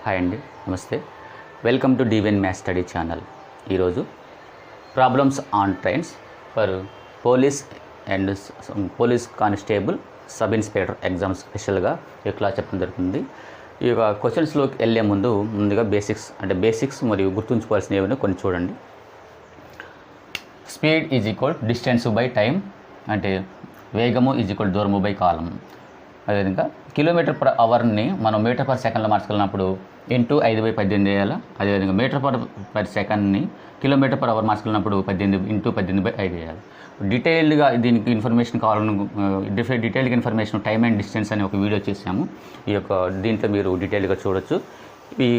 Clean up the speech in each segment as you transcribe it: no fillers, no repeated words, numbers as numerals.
Hi అండి, నమస్తే. Welcome to డివెన్ మ్యాథ్స్ స్టడీ ఛానల్. ఈరోజు problems on trains for police and police constable sub inspector exams స్పెషల్గా ఈ క్లాస్ చెప్పడం జరుగుతుంది. ఈ యొక్క క్వశ్చన్స్లోకి వెళ్ళే ముందుగా బేసిక్స్ మరియు గుర్తుంచుకోవాల్సినవి ఏమైనా కొన్ని చూడండి. Speed is equal distance by time, అంటే వేగము ఈజ్ ఈక్వల్ దూరము బై కాలం. అదేవిధంగా కిలోమీటర్ పర్ అవర్ని మనం మీటర్ పర్ సెకండ్లో మార్చుకున్నప్పుడు ఇంటూ 5/18 వేయాలి. అదేవిధంగా మీటర్ పర్ సెకండ్ని కిలోమీటర్ పర్ అవర్ మార్చుకున్నప్పుడు 18 ఇంటూ 18/5 వేయాలి. డీటెయిల్డ్గా దీనికి ఇన్ఫర్మేషన్ కావాలని డీటెయిల్డ్గా ఇన్ఫర్మేషన్ టైమ్ అండ్ డిస్టెన్స్ అని ఒక వీడియో చేసాము. దీంట్లో మీరు డీటెయిల్గా చూడొచ్చు. ఈ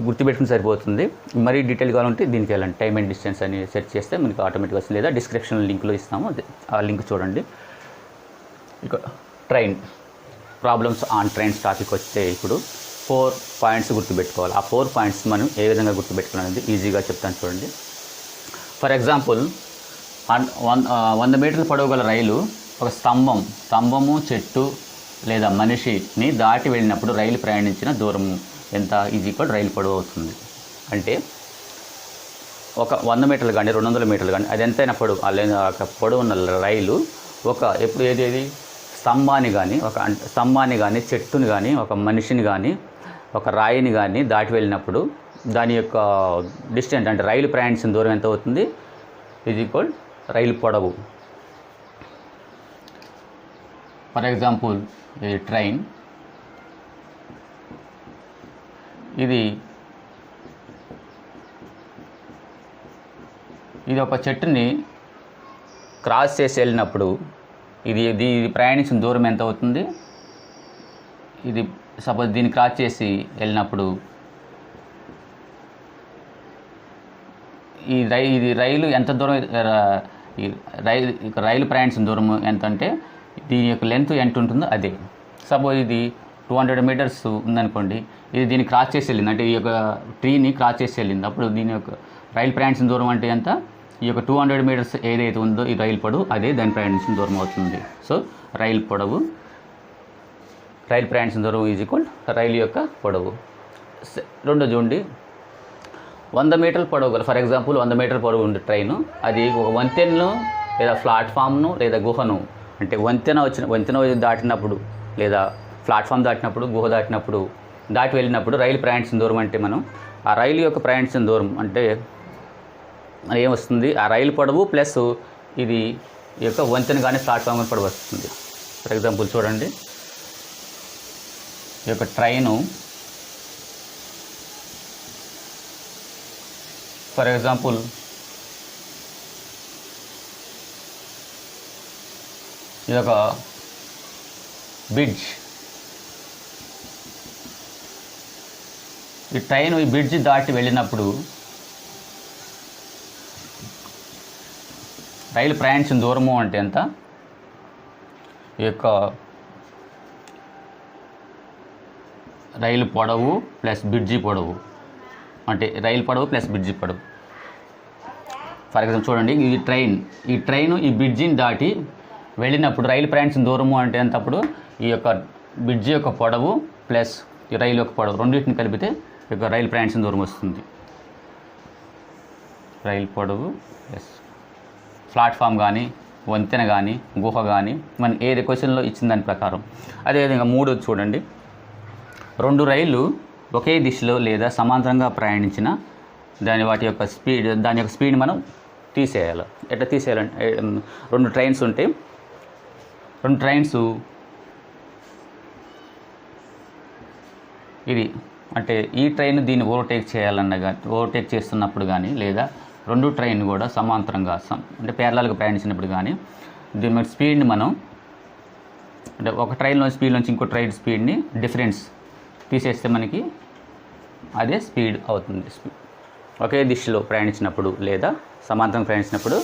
గుర్తుపెట్టుకుని సరిపోతుంది. మరీ డీటెయిల్ కావాలంటే దీనికి వెళ్ళండి, టైమ్ అండ్ డిస్టెన్స్ అని సెర్చ్ చేస్తే మనకి ఆటోమేటిక్గా వస్తుంది, లేదా డిస్క్రిప్షన్ లింక్లో ఇస్తాము, ఆ లింక్ చూడండి. ఇక train problems on trains topic వస్తే ఇప్పుడు 4 పాయింట్స్ గుర్తుపెట్టుకోవాలి. ఆ 4 పాయింట్స్ మనం ఏ విధంగా గుర్తుపెట్టుకోవాలనేది ఈజీగా చెప్తాను చూడండి. ఫర్ ఎగ్జాంపుల్ 100 మీటర్ల పొడవు గల రైలు ఒక స్తంభము, చెట్టు లేదా మనిషిని దాటి వెళ్ళినప్పుడు రైలు ప్రయాణించిన దూరం ఎంత ఈజ్ ఈక్వల్ రైలు పొడవు అవుతుంది. అంటే ఒక 100 మీటర్లు కానీ 200 మీటర్లు కానీ అది ఎంతైనా పొడవు ఉన్న రైలు ఎప్పుడు ఏది స్తంభాన్ని కానీ చెట్టుని కానీ ఒక మనిషిని కానీ ఒక రాయిని కానీ దాటి వెళ్ళినప్పుడు దాని యొక్క డిస్టెన్స్, అంటే రైలు ప్రయాణించిన దూరం ఎంత అవుతుంది ఈజ్ ఈక్వల్ రైలు పొడవు. ఫర్ ఎగ్జాంపుల్ ఈ ట్రైన్ ఇది ఒక చెట్టుని క్రాస్ చేసి వెళ్ళినప్పుడు ఇది ప్రయాణించిన దూరం ఎంత అవుతుంది. ఇది సపోజ్ దీన్ని క్రాస్ చేసి వెళ్ళినప్పుడు ఇది రైలు ఎంత దూరం, రైలు ప్రయాణించిన దూరం ఎంత అంటే దీని యొక్క లెంత్ ఎంత ఉంటుందో అదే. సపోజ్ ఇది 200 మీటర్స్ ఉందనుకోండి, ఇది దీన్ని క్రాస్ చేసి వెళ్ళింది, అంటే ఈ యొక్క ట్రీని క్రాస్ చేసి వెళ్ళింది, అప్పుడు దీని యొక్క రైలు ప్రయాణించిన దూరం అంటే ఎంత, ఈ యొక్క 200 మీటర్స్ ఏదైతే ఉందో ఈ రైలు పొడవు అదే దాని ప్రయాణించిన దూరం అవుతుంది. సో రైలు ప్రయాణించిన దూరం ఈజ్ ఈక్వల్ రైలు యొక్క పొడవు. రెండో చూడండి, 100 మీటర్ల పొడవు గల, ఫర్ ఎగ్జాంపుల్ 100 మీటర్ల పొడవు ఉండే ట్రైను అది ఒక వంతెనను లేదా ప్లాట్ఫామ్ను లేదా గుహను, అంటే వంతెన దాటినప్పుడు లేదా ప్లాట్ఫామ్ దాటినప్పుడు గుహ దాటి వెళ్ళినప్పుడు రైలు ప్రయాణించిన దూరం అంటే మనం ఆ రైలు యొక్క ప్రయాణించిన దూరం అంటే ఏమొస్తుంది, ఆ రైలు పొడవు ప్లస్ ఇది యొక్క వంతెన కానీ ప్లాట్ఫామ్ కానీ పొడవు వస్తుంది. ఫర్ ఎగ్జాంపుల్ చూడండి, ఈ యొక్క ట్రైను ఫర్ ఎగ్జాంపుల్ ఇది ఒక బ్రిడ్జ్, ఈ ట్రైన్ ఈ బ్రిడ్జ్ దాటి వెళ్ళినప్పుడు రైలు ప్రయాణించిన దూరము అంటే ఎంత, ఈ యొక్క రైలు పొడవు ప్లస్ బ్రిడ్జి పొడవు, అంటే రైలు పొడవు ప్లస్ బ్రిడ్జి పొడవు. ఫర్ ఎగ్జాంపుల్ చూడండి, ఈ ట్రైన్ ఈ బ్రిడ్జిని దాటి వెళ్ళినప్పుడు రైలు ప్రయాణించిన దూరము అంటే ఎంత, అప్పుడు ఈ యొక్క బ్రిడ్జి యొక్క పొడవు ప్లస్ ఈ రైలు యొక్క పొడవు రెండింటిని కలిపితే ఈ యొక్క రైలు ప్రయాణించిన దూరం వస్తుంది. రైలు పొడవు ప్లస్ ప్లాట్ఫామ్ కానీ వంతెన కానీ గుహ కానీ మన ఏది క్వశ్చన్లో ఇచ్చిన దాని ప్రకారం. అదేవిధంగా 3 చూడండి, 2 రైళ్ళు ఒకే దిశలో లేదా సమాంతరంగా ప్రయాణించిన దాని యొక్క స్పీడ్ మనం తీసేయాలి. ఎట్లా తీసేయాలంటే 2 ట్రైన్స్ ఉంటే 2 ట్రైన్స్ ఇది అంటే ఈ ట్రైన్ దీన్ని ఓవర్టేక్ చేస్తున్నప్పుడు కానీ లేదా 2 ట్రైన్ కూడా సమాంతరంగా అంటే ప్యారలల్గా ప్రయాణించినప్పుడు కానీ దీని స్పీడ్ని మనం, అంటే ఒక ట్రైన్లో స్పీడ్ నుంచి ఇంకో ట్రైన్ స్పీడ్ని డిఫరెన్స్ తీసేస్తే మనకి అదే స్పీడ్ అవుతుంది. ఒకే దిశలో ప్రయాణించినప్పుడు లేదా సమాంతరంగా ప్రయాణించినప్పుడు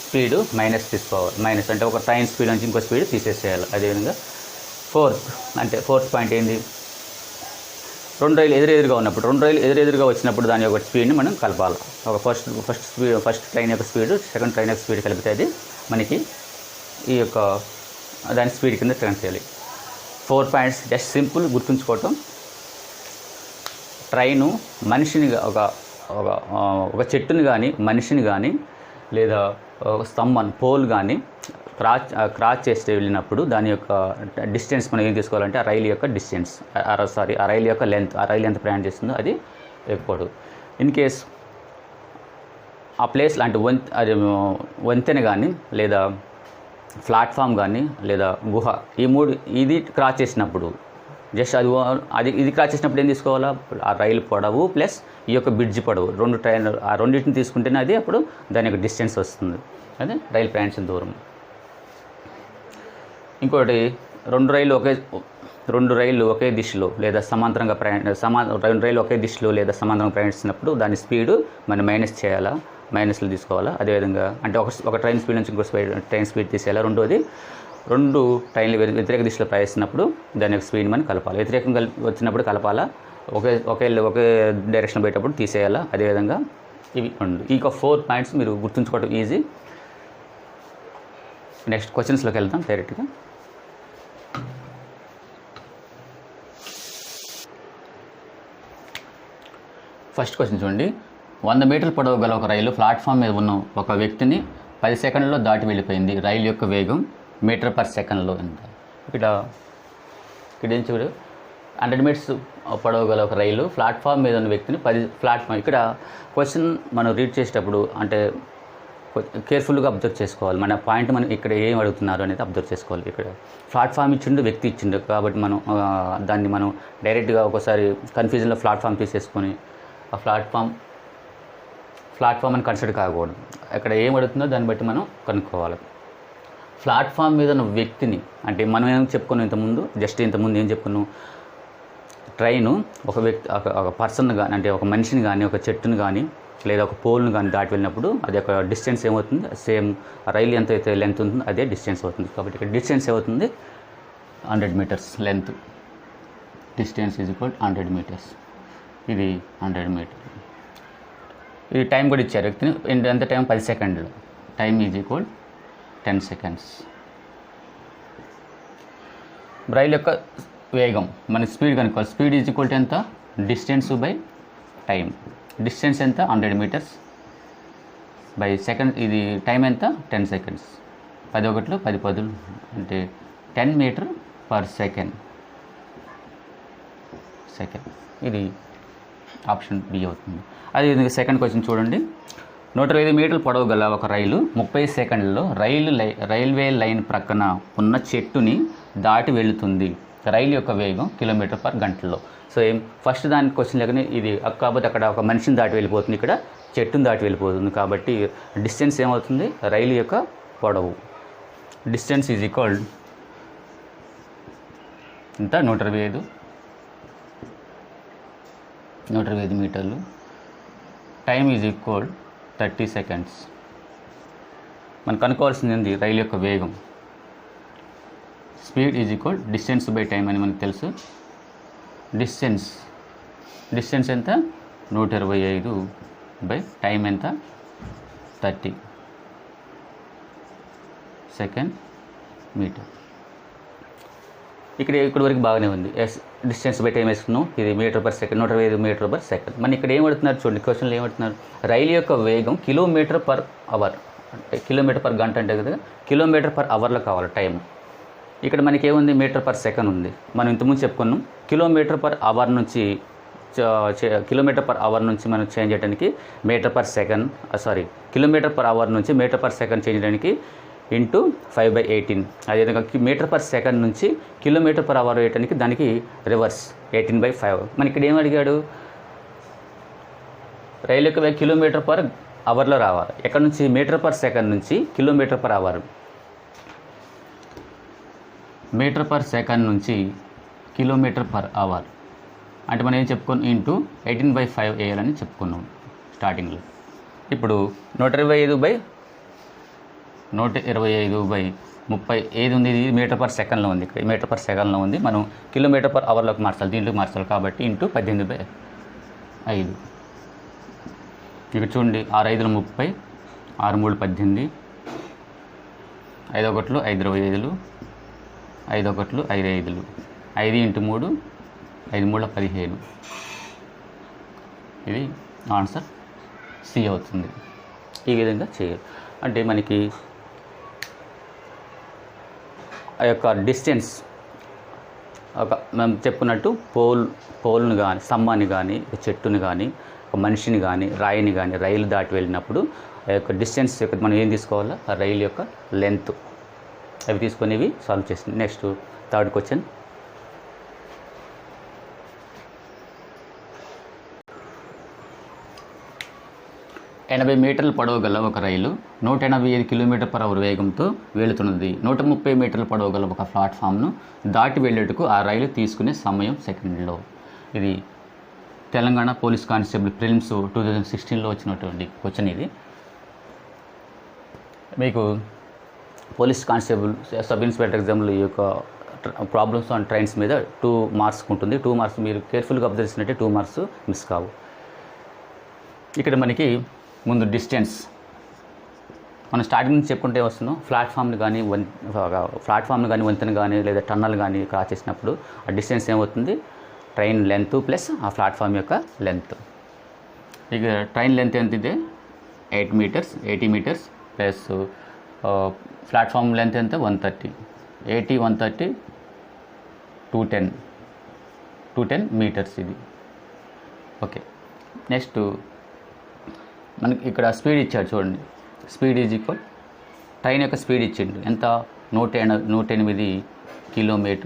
స్పీడ్ మైనస్ తీసుకోవాలి. మైనస్ అంటే ఒక ట్రైన్ స్పీడ్ నుంచి ఇంకో స్పీడ్ తీసేసేయాలి. అదేవిధంగా ఫోర్త్ పాయింట్ ఏంది, 2 రైలు ఎదురెదురుగా ఉన్నప్పుడు 2 రైలు ఎదురెదురుగా వచ్చినప్పుడు దాని యొక్క స్పీడ్ని మనం కలపాలి. ఒక ఫస్ట్ ట్రైన్ యొక్క స్పీడ్ సెకండ్ ట్రైన్ యొక్క స్పీడ్ కలిపితే అది మనకి ఈ యొక్క దాని స్పీడ్ కింద ట్రాన్స్ చేయాలి. 4 పాయింట్స్ జస్ట్ సింపుల్ గుర్తుంచుకోవటం. ట్రైను మనిషిని ఒక చెట్టుని కానీ మనిషిని కానీ లేదా ఒక స్తంభం పోల్ కానీ క్రాస్ చేస్తే వెళ్ళినప్పుడు దాని యొక్క డిస్టెన్స్ మనం ఏం తీసుకోవాలంటే ఆ రైలు యొక్క డిస్టెన్స్ ఆ రైలు యొక్క లెంత్, ఆ రైలు ఎంత ప్రయాణం చేస్తుందో అది ఎక్కువ. ఇన్ కేస్ ఆ ప్లేస్ లాంటి వంతెన కానీ లేదా ప్లాట్ఫామ్ కానీ లేదా గుహ, ఈ మూడు ఇది క్రాస్ చేసినప్పుడు జస్ట్ ఇది క్రాస్ చేసినప్పుడు ఏం తీసుకోవాలా, ఆ రైలు పొడవు ప్లస్ ఈ యొక్క బ్రిడ్జ్ పొడవు ఆ రెండింటిని తీసుకుంటేనే అది అప్పుడు దాని యొక్క డిస్టెన్స్ వస్తుంది. అదే రైలు ప్రయాణించిన దూరం. ఇంకోటి రెండు రైళ్ళు ఒకే దిశలో లేదా సమాంతరంగా రెండు రైళ్ళు ఒకే దిశలో లేదా సమాంతరంగా ప్రయాణిస్తున్నప్పుడు దాని స్పీడు మనం మైనస్లో తీసుకోవాలా. అదేవిధంగా అంటే ఒక ట్రైన్ స్పీడ్ నుంచి ఇంకో ట్రైన్ స్పీడ్ తీసేయాలా. రెండోది రెండు ట్రైన్లు వ్యతిరేక దిశలో ప్రయాణిస్తున్నప్పుడు దాని యొక్క స్పీడ్ మనం కలపాలి. వ్యతిరేకంగా వచ్చినప్పుడు కలపాలా, ఒకే డైరెక్షన్ పోయేటప్పుడు తీసేయాలా. అదేవిధంగా ఇవి రెండు. ఈ 4 పాయింట్స్ మీరు గుర్తుంచుకోవడం ఈజీ. నెక్స్ట్ క్వశ్చన్స్లోకి వెళ్దాం డైరెక్ట్గా. ఫస్ట్ క్వశ్చన్ చూడండి. 100 మీటర్ల పొడవు గల ఒక రైలు ప్లాట్ఫామ్ మీద ఉన్న ఒక వ్యక్తిని 10 సెకండ్లలో దాటి వెళ్ళిపోయింది. రైలు యొక్క వేగం మీటర్ పర్ సెకండ్లో ఎంత? ఇక్కడ ఏం చూడు, 100 మీటర్స్ పొడవు గల ఒక రైలు ప్లాట్ఫామ్ మీద ఉన్న వ్యక్తిని ఇక్కడ క్వశ్చన్ మనం రీడ్ చేసేటప్పుడు అంటే కేర్ఫుల్గా అబ్జర్వ్ చేసుకోవాలి. మన పాయింట్ మనం ఇక్కడ ఏం అడుగుతున్నారు అనేది అబ్జర్వ్ చేసుకోవాలి. ఇక్కడ ప్లాట్ఫామ్ ఇచ్చిండు, వ్యక్తి ఇచ్చిండు, కాబట్టి మనం దాన్ని మనం డైరెక్ట్గా ఒకసారి కన్ఫ్యూజన్లో ప్లాట్ఫామ్ తీసేసుకొని ఆ ప్లాట్ఫామ్ అని కన్సిడర్ కాకూడదు. ఇక్కడ ఏం అడుగుతుందో దాన్ని బట్టి మనం కనుక్కోవాలి. ప్లాట్ఫామ్ మీద ఉన్న వ్యక్తిని అంటే మనం ఏం చెప్పుకున్నాం ఇంతకుముందు ఏం చెప్పుకున్నాం, ట్రైను ఒక వ్యక్తి ఒక పర్సన్ కానీ అంటే ఒక మనిషిని కానీ ఒక చెట్టుని కానీ లేదా ఒక పోల్ను కానీ దాటి వెళ్ళినప్పుడు అది ఒక డిస్టెన్స్ ఏమవుతుంది, సేమ్ రైలు ఎంత అయితే లెంత్ ఉంటుందో అదే డిస్టెన్స్ అవుతుంది. కాబట్టి ఇక్కడ డిస్టెన్స్ ఏమవుతుంది, 100 metres length. Distance is equal 100 metres. ఇది 100 మీటర్. ఇది టైం కూడా ఇచ్చారు వ్యక్తిని, ఎంత టైం 10 సెకండ్లు. Time is equal 10 seconds. రైలు యొక్క వేగం మన స్పీడ్ కనుక్కోవాలి. స్పీడ్ ఈజ్ ఈక్వల్ టు ఎంత, డిస్టెన్స్ బై టైం. డిస్టెన్స్ ఎంత, 100 మీటర్స్ బై సెకండ్. ఇది టైం ఎంత, 10 సెకండ్స్. 10 ఒకట్లు 10 పదులు అంటే 10 మీటర్ పర్ సెకండ్. ఇది ఆప్షన్ బి అవుతుంది. అదేవిధంగా సెకండ్ క్వశ్చన్ చూడండి. 105 మీటర్ల పొడవు గల ఒక రైలు 30 సెకండ్లలో రైల్వే లైన్ ప్రక్కన ఉన్న చెట్టుని దాటి వెళుతుంది. రైలు యొక్క వేగం కిలోమీటర్ పర్ గంటలో. సో ఫస్ట్ దాని క్వశ్చన్ లేకనే ఇది కాబట్టి అక్కడ ఒక మనిషిని దాటి వెళ్ళిపోతుంది, ఇక్కడ చెట్టుని దాటి వెళ్ళిపోతుంది. కాబట్టి డిస్టెన్స్ ఏమవుతుంది, రైలు యొక్క పొడవు. డిస్టెన్స్ ఈజ్ ఈక్వల్ ఇంత 125 మీటర్లు. Time is equal 30 seconds. మనం కనుక్కోవాల్సింది ఏంది, రైలు యొక్క వేగం. Speed is equal distance by time అని మనకు తెలుసు. డిస్టెన్స్ ఎంత, 125 బై టైం ఎంత, 30 సెకండ్ మీటర్. ఇక్కడ వరకు బాగానే ఉంది. డిస్టెన్స్ బై టైం వేసుకున్నాం. ఇది metre per second, 125 metre per second. మన ఇక్కడ ఏం అడుగుతున్నారు చూడండి, క్వశ్చన్లో ఏమడుతున్నారు, రైలు యొక్క వేగం కిలోమీటర్ పర్ అవర్. అంటే కిలోమీటర్ పర్ గంట అంటే కదా, కిలోమీటర్ పర్ అవర్లో కావాలి టైం. ఇక్కడ మనకి ఏముంది, మీటర్ పర్ సెకండ్ ఉంది. మనం ఇంతకుముందు చెప్పుకున్నాం కిలోమీటర్ పర్ అవర్ నుంచి మనం చేంజ్ చేయడానికి కిలోమీటర్ పర్ అవర్ నుంచి మీటర్ పర్ సెకండ్ చేంజ్ చేయడానికి ఇంటూ 5/18. అదేవిధంగా మీటర్ పర్ సెకండ్ నుంచి కిలోమీటర్ పర్ అవర్ వేయడానికి దానికి రివర్స్ 18/5. మన ఇక్కడ ఏం అడిగాడు, రైలు యొక్క కిలోమీటర్ పర్ అవర్లో రావాలి. ఎక్కడ నుంచి, మీటర్ పర్ సెకండ్ నుంచి kilometre per hour. Metre per second నుంచి కిలోమీటర్ పర్ అవర్ అంటే మనం ఏం చెప్పుకున్నాం, ఇంటూ 18/5 వేయాలని చెప్పుకున్నాం స్టార్టింగ్లో. ఇప్పుడు 125/30 ఉంది. ఇది మీటర్ పర్ సెకండ్లో ఉంది. ఇక్కడ మీటర్ పర్ సెకండ్లో ఉంది. మనం కిలోమీటర్ పర్ అవర్లోకి మార్చాలి, దీంట్లోకి మార్చాలి. కాబట్టి ఇంటూ 18/5. ఇక్కడ చూడండి, 6 5 30, 6 3 18, 5 1 5 25, 5 1 5 5, 5 × 3 5 3 15, ఇది ఆన్సర్ సి అవుతుంది. ఈ విధంగా చేయాలి. అంటే మనకి ఆ యొక్క డిస్టెన్స్ ఒక మనం చెప్పుకున్నట్టు పోల్ను కానీ, స్తంభాన్ని కానీ, చెట్టుని కానీ, ఒక మనిషిని కానీ, రాయిని కానీ రైలు దాటి వెళ్ళినప్పుడు ఆ యొక్క డిస్టెన్స్ యొక్క మనం ఏం తీసుకోవాలో ఆ రైలు యొక్క లెంత్ అవి తీసుకొని ఇవి సాల్వ్ చేస్తుంది. Next third question. ఎనభై మీటర్ల పొడవు గల ఒక రైలు 185 km/h వేగంతో వెళుతున్నది. 130 మీటర్ల పొడవు గల ఒక ప్లాట్ఫామ్ను దాటి వెళ్ళేటకు ఆ రైలు తీసుకునే సమయం సెకండ్లో. ఇది తెలంగాణ పోలీస్ కానిస్టేబుల్ ప్రిలిమ్స్ 2016లో వచ్చినటువంటి క్వశ్చన్. ఇది మీకు పోలీస్ కానిస్టేబుల్ సబ్ ఇన్స్పెక్టర్ ఎగ్జామ్లో ఈ యొక్క ప్రాబ్లమ్స్ ఆన్ ట్రైన్స్ మీద 2 మార్క్స్ ఉంటుంది. 2 మార్క్స్ మీరు కేర్ఫుల్గా అబ్జర్వ్ చేసినట్టే 2 మార్క్స్ మిస్ కావు. ఇక్కడ మనకి ముందు డిస్టెన్స్ మనం స్టార్టింగ్ నుంచి చెప్పుకుంటే వస్తున్నాం. ప్లాట్ఫామ్ని కానీ వంతెన కానీ లేదా టన్నల్ కానీ క్రాస్ చేసినప్పుడు ఆ డిస్టెన్స్ ఏమవుతుంది, ట్రైన్ లెంత్ ప్లస్ ఆ ప్లాట్ఫామ్ యొక్క లెంత్. ఇక ట్రైన్ లెంత్ ఎంత ఇదే 80 మీటర్స్ ప్లస్ ప్లాట్ఫామ్ లెంత్ ఎంత 130, 80, 130, 210 మీటర్స్ ఇది. ఓకే. నెక్స్ట్ మనకి ఇక్కడ స్పీడ్ ఇచ్చాడు చూడండి. స్పీడ్ ఈజ్ ఈక్వల్ ట్రైన్ యొక్క స్పీడ్ ఇచ్చిండు ఎంత 108 km/h.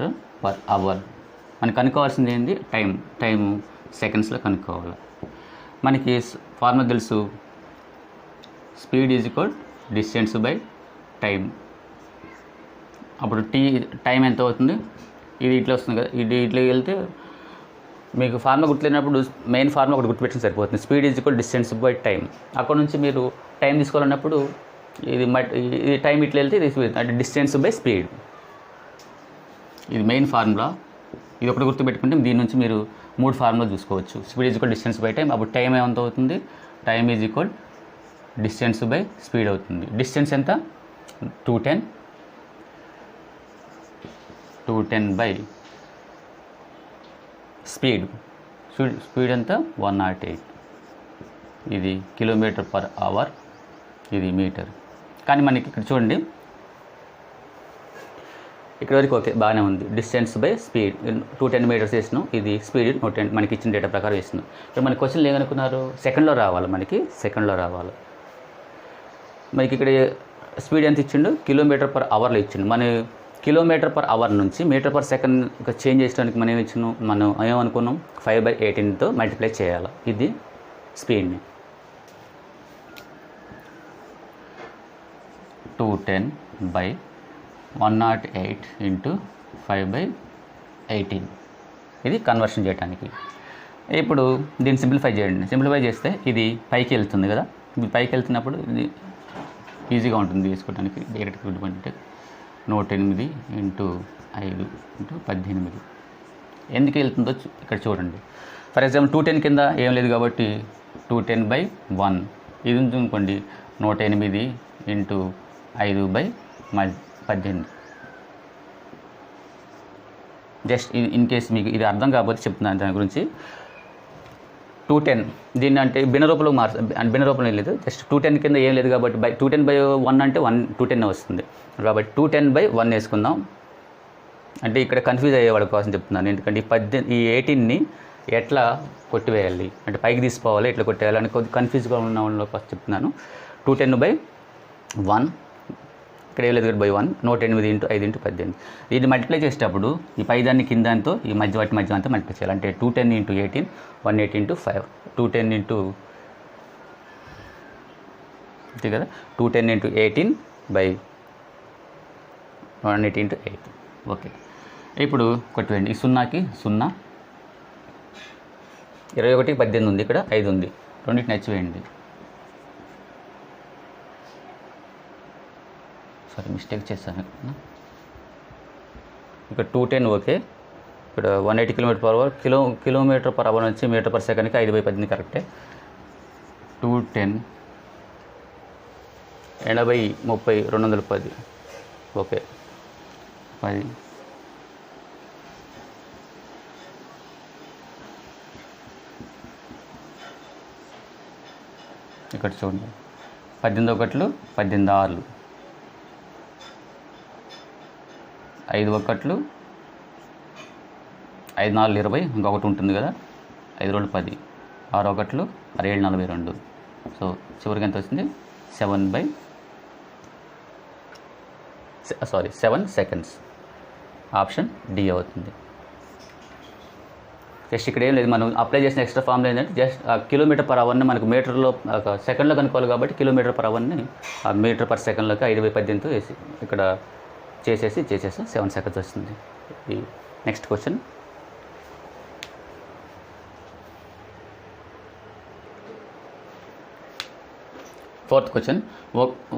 మనకి కనుక్కోవాల్సింది ఏంటి, టైము సెకండ్స్లో కనుక్కోవాలి. మనకి ఫార్ములా తెలుసు, speed is equal distance by time. అప్పుడు టైం ఎంత అవుతుంది, ఇది ఇట్లా వస్తుంది కదా, ఇది ఇట్లా వెళ్తే మీకు ఫార్ములా గుర్తులేనప్పుడు మెయిన్ ఫార్ములా ఒకటి గుర్తుపెట్టిన సరిపోతుంది. Speed is equal distance by time. అక్కడ నుంచి మీరు టైం తీసుకోవాలన్నప్పుడు ఇది టైం ఇట్లా వెళ్తే ఇది స్పీడ్ అంటే డిస్టెన్స్ బై స్పీడ్. ఇది మెయిన్ ఫార్ములా. ఇది ఒకటి గుర్తుపెట్టుకుంటే దీని నుంచి మీరు 3 ఫార్ములా చూసుకోవచ్చు. Speed is equal distance by time. అప్పుడు టైం ఎంత అవుతుంది, time is equal distance by speed అవుతుంది. డిస్టెన్స్ ఎంత 210 బై స్పీడ్ ఎంత 108. ఇది km/h, ఇది మీటర్. కానీ మనకి ఇక్కడ చూడండి, ఇక్కడ వరకు ఓకే బాగానే ఉంది. డిస్టెన్స్ బై స్పీడ్ 210 మీటర్స్ వేసినాం. ఇది స్పీడ్ 110 మనకి ఇచ్చిన డేటా ప్రకారం వేసినాం. ఇక్కడ మన క్వశ్చన్లు ఏమనుకున్నారు, సెకండ్లో రావాలి. మనకి ఇక్కడ స్పీడ్ ఎంత ఇచ్చిండు, km/hలో ఇచ్చిండు. మన km/h నుంచి m/s చేంజ్ చేయడానికి మనం ఏమనుకున్నాం 5/18తో మల్టిప్లై చేయాలి. ఇది స్పీడ్ని 210/108 × 5/18. ఇది కన్వర్షన్ చేయడానికి. ఇప్పుడు దీన్ని సింప్లిఫై చేయండి. సింప్లిఫై చేస్తే ఇది పైకి వెళ్తుంది కదా, ఇది పైకి వెళ్తున్నప్పుడు ఇది ఈజీగా ఉంటుంది తీసుకోవడానికి. డైరెక్ట్ అంటే 108 × 5 × 18. ఎందుకు వెళ్తుందో ఇక్కడ చూడండి. ఫర్ ఎగ్జాంపుల్ 210 కింద ఏం లేదు కాబట్టి 210/1. ఇది అనుకోండి 108 × 5/18. జస్ట్ ఇన్ కేస్ మీకు ఇది అర్థం కాకపోతే చెప్తున్నాను దాని గురించి. 210 దీన్ని అంటే భిన్న రూపంలో లేదు. జస్ట్ 210 కింద ఏం లేదు కాబట్టి 210/1 అంటే 210 వస్తుంది. కాబట్టి 210/1 వేసుకుందాం. అంటే ఇక్కడ కన్ఫ్యూజ్ అయ్యేవాడి కోసం చెప్తున్నాను. ఎందుకంటే ఈ 18ని ఎట్లా కొట్టివేయాలి అంటే పైకి తీసుకోవాలి, ఎట్లా కొట్టేయాలి అని కొద్దిగా కన్ఫ్యూజ్గా ఉన్న వాళ్ళ కోసం చెప్తున్నాను. 210/1 ఇక్కడ ఏం లేదు 1 108 × 5 × 18. దీన్ని మల్టిప్లై చేసేటప్పుడు ఈ పైదాన్ని కిందంతో ఈ మధ్య అంతా మల్టిప్లై చేయాలి. అంటే 210 × 18 180 × 5 210 అంతే కదా, 210 × 18/180 × 8. ఓకే. ఇప్పుడు కొట్టివేయండి. ఈ 0కి 0, 21కి 18 ఉంది, ఇక్కడ 5 ఉంది. రెండింటిని నచ్చివేయండి. సారీ మిస్టేక్ చేశాను. ఇక్కడ 210 ఓకే. ఇక్కడ 180 km/h నుంచి m/s 5/18 కరెక్టే. 210 80 30 210 ఓకే 10 210 ఇక్కడ చూడండి 18 ఒకట్లు 18 ఆరులు, 5 ఒకట్లు 5 4 20, ఇంకొకటి ఉంటుంది కదా 5 2 10, 6 ఒకట్లు 6 7 42. సో చివరికి ఎంత వచ్చింది 7 సెకండ్స్. ఆప్షన్ డి అవుతుంది. జస్ట్ ఇక్కడ ఏం లేదు, మనం అప్లై చేసిన ఎక్స్ట్రా ఫార్ములా ఏంటంటే జస్ట్ కిలోమీటర్ పర్ అవర్ని మనకు మీటర్లో సెకండ్లో కనుక్కోవాలి కాబట్టి కిలోమీటర్ పర్ అవర్ని మీటర్ పర్ సెకండ్లోకి 5/18 వేసి ఇక్కడ చేసేసి 7 సెకండ్స్ వస్తుంది. ఈ నెక్స్ట్ క్వశ్చన్, ఫోర్త్ క్వశ్చన్.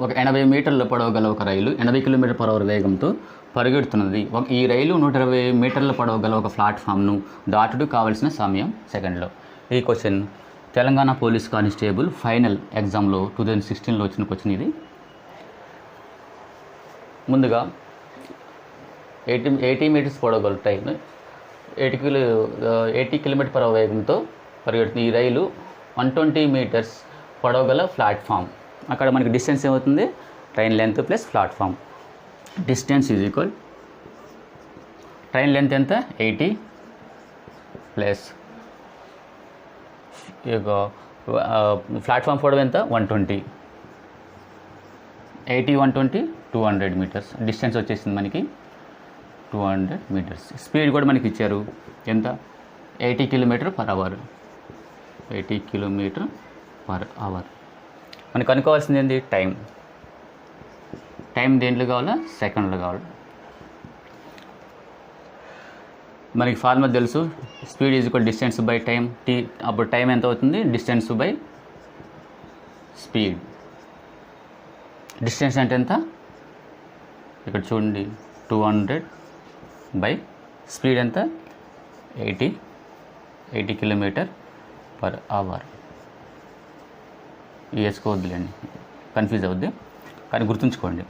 ఒక 80 మీటర్ల పొడవు గల ఒక రైలు 80 km/h వేగంతో పరిగెడుతున్నది. ఈ రైలు 120 మీటర్ల పొడవు గల ఒక ప్లాట్ఫామ్ను దాటుడు కావాల్సిన సమయం సెకండ్లో. ఈ question Telangana police constable final ఎగ్జామ్లో 2016లో వచ్చిన క్వశ్చన్ ఇది. ముందుగా 80 మీటర్స్ పొడవు గల ట్రైన్ 80 km/h వేగంతో పరిగెడుతుంది. ఈ రైలు 120 మీటర్స్ పొడవు గల ప్లాట్ఫామ్. అక్కడ మనకి డిస్టెన్స్ ఏమవుతుంది, train length plus platform. Distance is equal, train length ఎంత 80 ప్లస్ ప్లాట్ఫామ్ పొడవు ఎంత 120. 80 120 200 మీటర్స్. డిస్టెన్స్ వచ్చేసింది మనకి 200 మీటర్స్. స్పీడ్ కూడా మనకి ఇచ్చారు ఎంత 80 km/h. 80 km/h. మనకు అనుకోవాల్సింది ఏంటి, టైం. దేంట్లో కావాలా, సెకండ్లో కావాలి. మనకి ఫార్ములా తెలుసు, speed is equal distance by time. అప్పుడు టైం ఎంత అవుతుంది, డిస్టెన్స్ బై స్పీడ్. డిస్టెన్స్ అంటే ఎంత, ఇక్కడ చూడండి 200 బై స్పీడ్ ఎంత 80 km/h. వేసుకోవద్దులేండి, కన్ఫ్యూజ్ అవుద్ది, కానీ గుర్తుంచుకోండి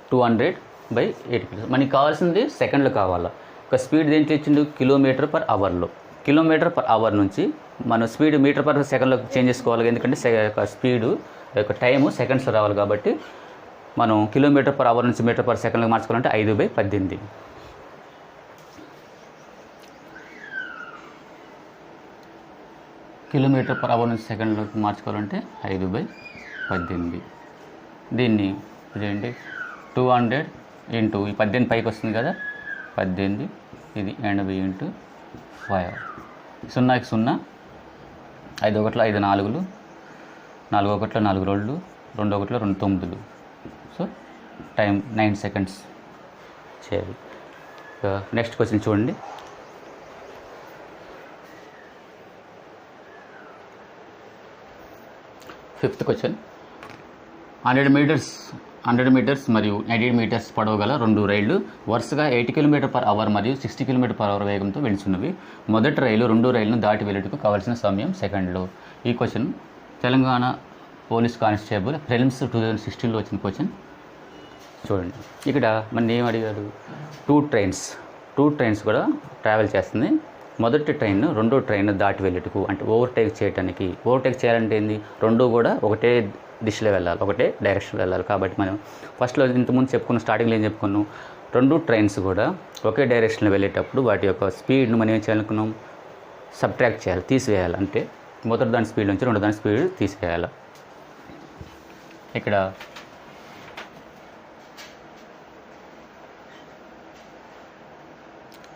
200 బై 80. మనకి కావాల్సింది సెకండ్లో కావాలా. ఒక స్పీడ్ దేంట్లో ఇచ్చిండు, km/h. km/h నుంచి మనం స్పీడ్ మీటర్/సెకండ్లో చేంజ్ చేసుకోవాలి. ఎందుకంటే స్పీడు యొక్క టైము సెకండ్స్లో రావాలి కాబట్టి మనం km/h నుంచి మీటర్/సెకండ్లో మార్చుకోవాలంటే 5/18. km/h నుంచి సెకండ్లోకి మార్చుకోవాలంటే 5/18. దీన్ని చేయండి 200 ఇంటూ ఈ 18 పైకి వస్తుంది కదా 18, ఇది 80 ఇంటూ 5. 0కి 0, 5 ఒకట్లో 5 4లు, 4 ఒకట్లో 4 2లు, 2 ఒకట్లో 2 9లు. సో టైం 9 సెకండ్స్ చేయాలి. నెక్స్ట్ క్వశ్చన్ చూడండి. Fifth question. 100 మీటర్స్ మరియు 90 మీటర్స్ పొడవు గల 2 రైళ్లు వరుసగా 80 km/h మరియు 60 km/h వేగంతో వెళ్తున్నవి. మొదటి రైలు 2 రైళ్లను దాటి వెళ్ళటకు కావాల్సిన సమయం సెకండ్లో. ఈ question Telangana police constable prelims 2016లో వచ్చిన క్వశ్చన్. చూడండి ఇక్కడ మన ఏం అడిగారు, 2 ట్రైన్స్ కూడా ట్రావెల్ చేస్తుంది. మొదటి ట్రైన్ రెండో ట్రైన్ దాటి వెళ్ళేటకు అంటే ఓవర్టేక్ చేయడానికి. ఓవర్టేక్ చేయాలంటే ఏంది, రెండు కూడా ఒకటే దిశలో వెళ్ళాలి, ఒకటే డైరెక్షన్లో వెళ్ళాలి. కాబట్టి మనం ఫస్ట్లో ఇంతకుముందు చెప్పుకున్న స్టార్టింగ్లో ఏం చెప్పుకున్నాం, 2 ట్రైన్స్ కూడా ఒకే డైరెక్షన్లో వెళ్ళేటప్పుడు వాటి యొక్క స్పీడ్ను మనం ఏం చేయాలనుకున్నాం, సబ్ట్రాక్ట్ చేయాలి, తీసివేయాలి. అంటే మొదటి దాని స్పీడ్ నుంచి రెండో దాని స్పీడ్ తీసివేయాలి. ఇక్కడ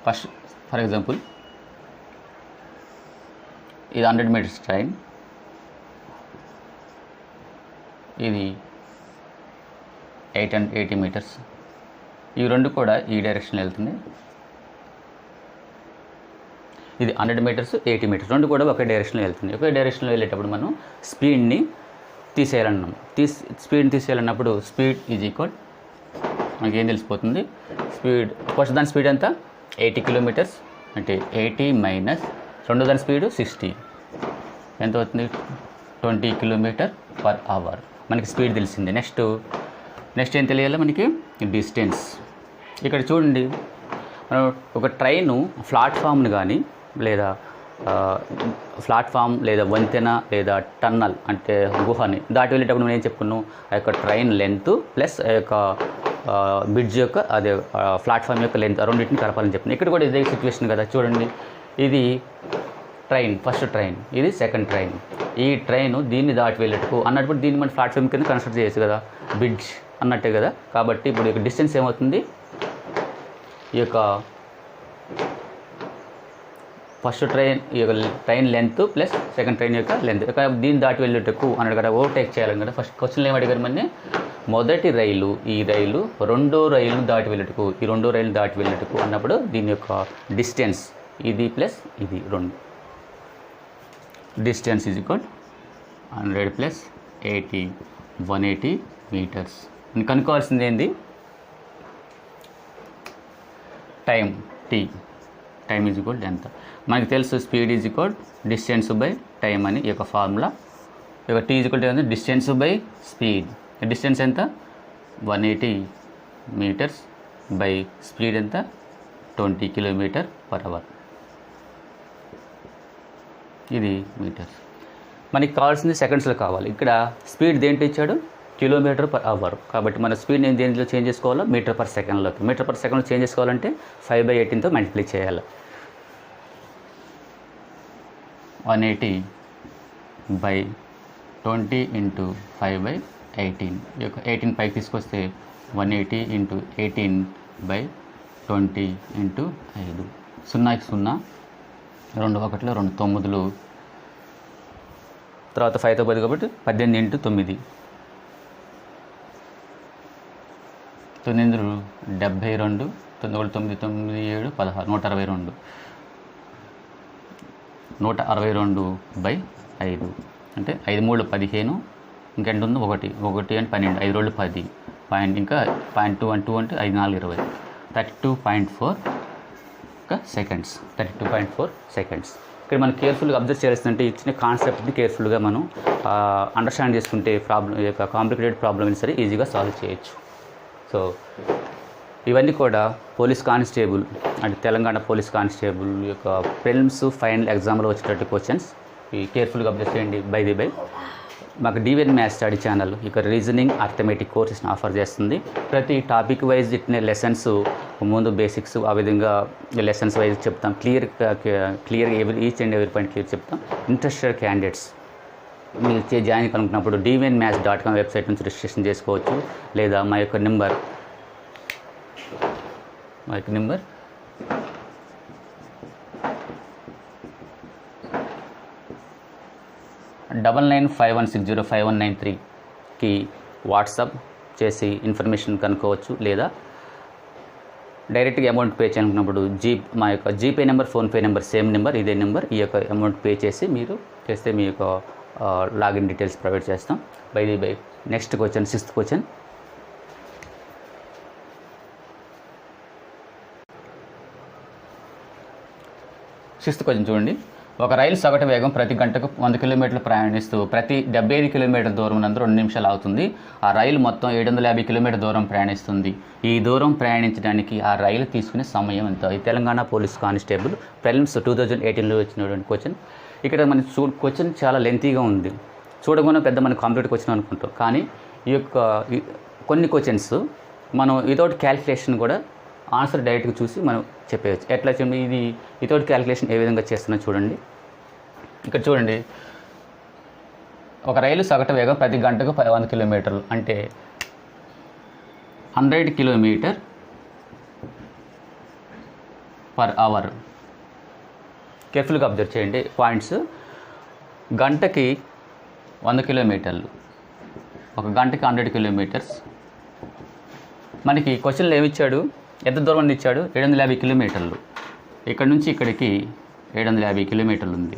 ఫస్ట్ ఫర్ ఎగ్జాంపుల్ ఇది 100 మీటర్స్ ట్రైన్, ఇది 80 మీటర్స్. ఈ రెండు కూడా ఈ డైరెక్షన్లో వెళ్తుంది. ఇది 100 మీటర్స్ 80 మీటర్స్, రెండు కూడా ఒకే డైరెక్షన్లో వెళ్తుంది. ఒకే డైరెక్షన్లో వెళ్ళేటప్పుడు మనం స్పీడ్ని తీసేయాలన్నాం. స్పీడ్ని తీసేయాలన్నప్పుడు స్పీడ్ ఈజ్ ఈక్వల్ మనకి ఏం తెలిసిపోతుంది, స్పీడ్ ఫస్ట్ దాని స్పీడ్ ఎంత 80 కిలోమీటర్స్ అంటే 80 మైనస్ రెండో దాని స్పీడు 60 ఎంత అవుతుంది 20 km/h. మనకి స్పీడ్ తెలిసింది. నెక్స్ట్ ఏం తెలియాలి మనకి, డిస్టెన్స్. ఇక్కడ చూడండి, మనం ఒక ట్రైను ప్లాట్ఫామ్ను కానీ లేదా ప్లాట్ఫామ్ లేదా వంతెన లేదా టన్నల్ అంటే గుహని దాటి వెళ్ళేటప్పుడు మనం ఏం చెప్పుకున్నాం, ఆ యొక్క ట్రైన్ లెంత్ ప్లస్ ఆ యొక్క బ్రిడ్జ్ యొక్క అదే ప్లాట్ఫామ్ యొక్క లెంత్ రెండింటిని కలపాలని చెప్తున్నాను. ఇక్కడ కూడా ఇదే సిచ్యువేషన్ కదా, చూడండి ఇది ట్రైన్, ఫస్ట్ ట్రైన్, ఇది సెకండ్ ట్రైన్. ఈ ట్రైన్ దీన్ని దాటి వెళ్ళేటకు అన్నప్పుడు దీన్ని మనం ప్లాట్ఫామ్ కింద కన్సిడర్ చేయొచ్చు కదా, బ్రిడ్జ్ అన్నట్టే కదా. కాబట్టి ఇప్పుడు ఈ యొక్క డిస్టెన్స్ ఏమవుతుంది, ఈ యొక్క ఫస్ట్ ట్రైన్ ఈ యొక్క train length plus second train యొక్క లెంత్, దీన్ని దాటి వెళ్ళేటకు అన్నాడు కదా, ఓవర్టేక్ చేయాలని కదా. ఫస్ట్ క్వశ్చన్లో ఏమి అడిగారు మన, మొదటి రైలు ఈ రైలు రెండో రైలును దాటి వెళ్ళేటకు, ఈ రెండో రైలు దాటి వెళ్ళేటకు అన్నప్పుడు దీని యొక్క డిస్టెన్స్ ఇది ప్లస్ ఇది 2, distance is equal 100 plus 80, 180 metres. కనుక్కోవాల్సింది ఏంది, time T, time is equal ఎంత. మనకి తెలుసు speed is equal distance by time అని ఈ యొక్క ఫార్ములా. ఈ యొక్క T is equal to distance by speed. Distance ఎంత 180 మీటర్స్ బై స్పీడ్ ఎంత 20 km/h. ఇది మీటర్స్. మనకి కావాల్సింది సెకండ్స్లో కావాలి. ఇక్కడ స్పీడ్ దేంట్లో ఇచ్చాడు, km/h. కాబట్టి మన స్పీడ్ నేను దేంట్లో చేంజ్ చేసుకోవాలో మీటర్/సెకండ్లోకి. మీటర్/సెకండ్లో చేంజ్ చేసుకోవాలంటే 5/18తో మల్టిప్లై చేయాలి. 180 బై 20 ఇంటూ 5/18. ఈ యొక్క 18 పైకి తీసుకొస్తే 180 ఇంటూ 18 బై 20 ఇంటూ 5. 0కి 0, 2 1లు 2 9లు, తర్వాత 5తో 10 కాబట్టి 18 ఇంటూ 9, 9 72, 9 9 9 7 16, 162 బై 5 అంటే 5 3 15, ఇంకెంత ఉంది 1 1 అంటే 12, 5 2 10 పాయింట్, ఇంకా 0.2 అంటే 2 అంటే 5 4 20, 32.4 సెకండ్స్. 32.4 సెకండ్స్. ఇక్కడ మనం కేర్ఫుల్గా అబ్జర్వ్ చేయాల్సిందంటే ఇచ్చిన కాన్సెప్ట్ని కేర్ఫుల్గా మనం అండర్స్టాండ్ చేసుకుంటే ప్రాబ్లం యొక్క కాంప్లికేటెడ్ ప్రాబ్లమ్ సరే ఈజీగా సాల్వ్ చేయొచ్చు. సో ఇవన్నీ కూడా పోలీస్ కానిస్టేబుల్ అంటే తెలంగాణ పోలీస్ కానిస్టేబుల్ యొక్క ప్రిలిమ్స్ ఫైనల్ ఎగ్జామ్లో వచ్చేటట్టు క్వశ్చన్స్. ఈ కేర్ఫుల్గా అబ్జర్వ్ చేయండి. బై ది బై మాకు డివిఎన్ మ్యాథ్స్ స్టడీ ఛానల్ ఇక రీజనింగ్ అర్థమెటిక్ కోర్సెస్ని ఆఫర్ చేస్తుంది. ప్రతి టాపిక్ వైజ్ ఇట్నే లెసన్స్ ముందు బేసిక్స్ ఆ విధంగా లెసన్స్ వైజ్ చెప్తాం. Clear each and every point clear చెప్తాం. ఇంట్రెస్టెడ్ క్యాండిడేట్స్ మీరు జాయిన్ కనుక్కున్నప్పుడు dvnmaths.com వెబ్సైట్ నుంచి రిజిస్ట్రేషన్ చేసుకోవచ్చు. లేదా మా యొక్క నెంబర్ 9951605193కి వాట్సాప్ చేసి ఇన్ఫర్మేషన్ కనుక్కోవచ్చు. లేదా డైరెక్ట్గా అమౌంట్ పే చేయాలనుకున్నప్పుడు మా యొక్క GPay number, PhonePe number same number, ఇదే నెంబర్. ఈ యొక్క అమౌంట్ పే చేసి మీరు చేస్తే మీ యొక్క లాగిన్ డీటెయిల్స్ ప్రొవైడ్ చేస్తాం. By next question, 6th question. చూడండి. ఒక రైలు సగటు వేగం ప్రతి గంటకు 100 కిలోమీటర్లు ప్రయాణిస్తూ ప్రతి 75 కిలోమీటర్ల దూరం నందు 2 నిమిషాలు అవుతుంది. ఆ రైలు మొత్తం 750 కిలోమీటర్ల దూరం ప్రయాణిస్తుంది. ఈ దూరం ప్రయాణించడానికి ఆ రైలు తీసుకునే సమయం ఎంత? ఈ తెలంగాణ పోలీస్ కానిస్టేబుల్ ప్రిలిమ్స్ 2018లో వచ్చినటువంటి క్వశ్చన్. ఇక్కడ మన క్వశ్చన్ చాలా లెంతీగా ఉంది, చూడకుండా పెద్ద మన కాంప్లికేట్ క్వశ్చన్ అనుకుంటాం. కానీ ఈ యొక్క కొన్ని క్వశ్చన్స్ మనం వితౌట్ క్యాలిక్యులేషన్ కూడా ఆన్సర్ డైరెక్ట్గా చూసి మనం చెప్పేయచ్చు. ఎట్లా చూడండి, ఇది వితౌట్ క్యాలిక్యులేషన్ ఏ విధంగా చేస్తున్నా చూడండి. ఇక్కడ చూడండి, ఒక రైలు సగటు వేగం ప్రతి గంటకు 100 కిలోమీటర్లు అంటే 100 km/h. కేర్ఫుల్గా అబ్జర్వ్ చేయండి పాయింట్స్. గంటకి 100 కిలోమీటర్లు, ఒక గంటకి 100 కిలోమీటర్స్. మనకి క్వశ్చన్లో ఏమిచ్చాడు, ఎంత దూరం అని ఇచ్చాడు? 750 కిలోమీటర్లు. ఇక్కడ నుంచి ఇక్కడికి 750 కిలోమీటర్లు ఉంది.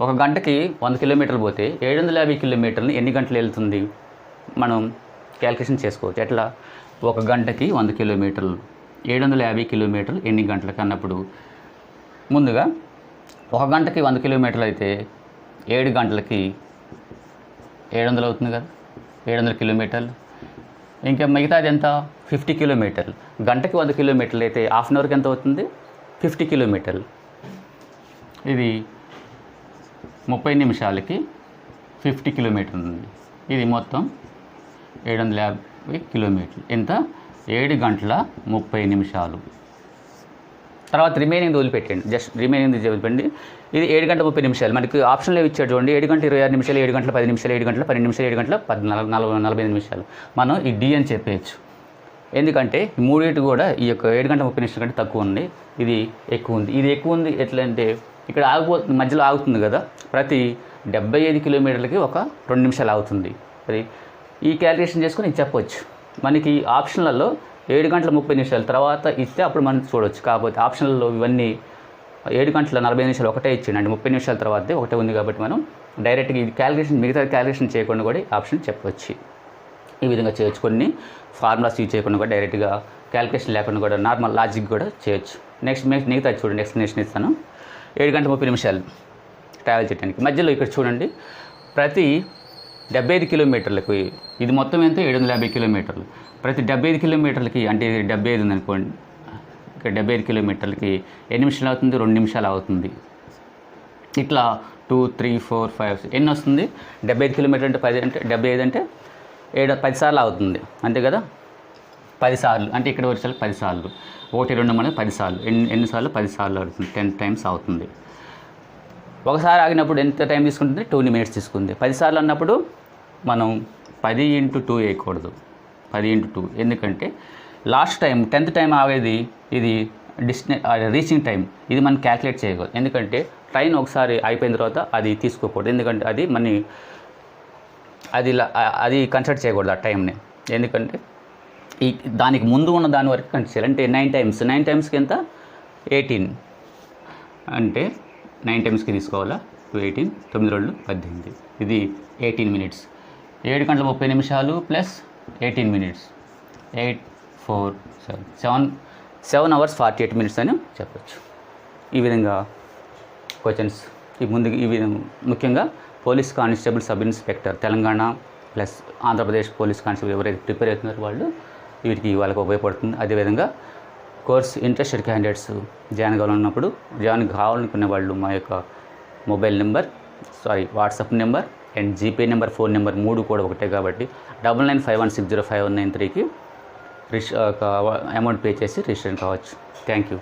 ఒక గంటకి 100 కిలోమీటర్లు పోతే 750 కిలోమీటర్లు ఎన్ని గంటలు వెళ్తుంది మనం క్యాల్కులేషన్ చేసుకోవచ్చు. ఎట్లా? ఒక గంటకి 100 కిలోమీటర్లు, 750 కిలోమీటర్లు ఎన్ని గంటలకు అన్నప్పుడు ముందుగా ఒక గంటకి 100 కిలోమీటర్లు అయితే 7 గంటలకి 700 అవుతుంది కదా, 700 కిలోమీటర్లు. ఇంకా మిగతాది ఎంత? 50 కిలోమీటర్లు. గంటకి 100 కిలోమీటర్లు అయితే హాఫ్ అన్ అవర్కి ఎంత అవుతుంది? 50 కిలోమీటర్లు. ఇది 30 నిమిషాలకి 50 కిలోమీటర్లు ఉంది. ఇది మొత్తం 750 కిలోమీటర్లు. ఎంత? 7 గంటల 30 నిమిషాలు. తర్వాత రిమైనింగ్ వదిలిపెట్టండి, జస్ట్ రిమైనింగ్ చెప్పండి. ఇది 7 గంటల 30 నిమిషాలు. మనకి ఆప్షన్లో ఇచ్చాడు చూడండి, 7 గంటల 26 నిమిషాలు, 7 గంటల 10 నిమిషాలు, 7 గంటల 12 నిమిషాలు, 7 గంటల 45 నిమిషాలు. మనం ఈ డి అని చెప్పేయచ్చు. ఎందుకంటే ఈ మూడింటి కూడా ఈ యొక్క 7 గంటల 30 నిమిషాల కంటే తక్కువ ఉంది, ఇది ఎక్కువ ఉంది. ఇది ఎక్కువ ఉంది ఎట్లా అంటే ఇక్కడ ఆగిపోతుంది, మధ్యలో ఆగుతుంది కదా, ప్రతి 75 కిలోమీటర్లకి ఒక 2 నిమిషాలు ఆగుతుంది. అది ఈ క్యాలిక్యులేషన్ చేసుకొని చెప్పవచ్చు. మనకి ఆప్షన్లలో 7 గంటల 30 నిమిషాల తర్వాత ఇస్తే అప్పుడు మనం చూడవచ్చు. కాకపోతే ఆప్షన్లలో ఇవన్నీ 7 గంటల 40 నిమిషాలు ఒకటే ఇచ్చిండి, అంటే 30 నిమిషాల తర్వాతే ఒకటే ఉంది. కాబట్టి మనం డైరెక్ట్గా ఇది క్యాలిక్యులేషన్, మిగతా క్యాలిక్యులేషన్ చేయకుండా కూడా ఆప్షన్ చెప్పవచ్చు. ఈ విధంగా చేయొచ్చు. కొన్ని ఫార్ములాస్ యూజ్ చేయకుండా కూడా డైరెక్ట్గా క్యాలిక్యులేషన్ లేకుండా కూడా నార్మల్ లాజిక్ కూడా చేయొచ్చు. నెక్స్ట్ మిగతా చూడండి, ఎక్స్ప్లెనేషన్ ఇస్తాను. 7 గంటల 30 నిమిషాలు ట్రావెల్ చేయడానికి మధ్యలో ఇక్కడ చూడండి, ప్రతి 75 కిలోమీటర్లకు ఇది మొత్తం ఎంత? 750 కిలోమీటర్లు. ప్రతి 75 కిలోమీటర్లకి, అంటే 75 ఉందనుకోండి, ఇక్కడ 75 కిలోమీటర్లకి ఎన్ని నిమిషాలు అవుతుంది? 2 నిమిషాలు అవుతుంది. ఇట్లా 2, 3, 4, 5 ఎన్ని వస్తుంది? 75 కిలోమీటర్ అంటే 10 అంటే 75 అంటే 10 సార్లు అవుతుంది, అంతే కదా. 10 సార్లు అంటే ఇక్కడ వచ్చేసరికి 10 సార్లు, 1, 2 మనకి 10 సార్లు. ఎన్నిసార్లు? 10 సార్లు అవుతుంది, 10 టైమ్స్ అవుతుంది. ఒకసారి ఆగినప్పుడు ఎంత టైం తీసుకుంటుంది? 2 minutes తీసుకుంది. 10 సార్లు అన్నప్పుడు మనం 10 × 2 వేయకూడదు, 10 × 2. ఎందుకంటే లాస్ట్ టైం 10th టైం ఆగేది, ఇది రీచింగ్ టైం, ఇది మనం క్యాల్కులేట్ చేయకూడదు. ఎందుకంటే ట్రైన్ ఒకసారి అయిపోయిన తర్వాత అది తీసుకోకూడదు, ఎందుకంటే అది అది కన్సిడర్ చేయకూడదు ఆ టైంని. ఎందుకంటే ఈ దానికి ముందు ఉన్న దాని వరకు కన్సిడర్ చేయాలి. అంటే 9 టైమ్స్కి ఎంత? 18, అంటే 9 టైమ్స్కి తీసుకోవాలా? 218, 9 2 18, ఇది 18 minutes. 7 గంటల 30 నిమిషాలు ప్లస్ 18 minutes, 8, 4, 7 hours 48 minutes అని చెప్పచ్చు. ఈ విధంగా క్వశ్చన్స్ ఈ విధంగా ముఖ్యంగా police constable, sub inspector Telangana plus Andhra Pradesh police constable ఎవరైతే ప్రిపేర్ అవుతున్నారో వాళ్ళకి ఉపయోగపడుతుంది. అదేవిధంగా కోర్స్ ఇంట్రెస్టెడ్ క్యాండిడేట్స్ జాయిన్ కావాలనుకునే వాళ్ళు మా యొక్క mobile number, WhatsApp number and GPay number, phone number 3 కూడా ఒకటే. కాబట్టి 9951605193కి అమౌంట్ పే చేసి రిజిస్టర్ కావచ్చు. Thank you.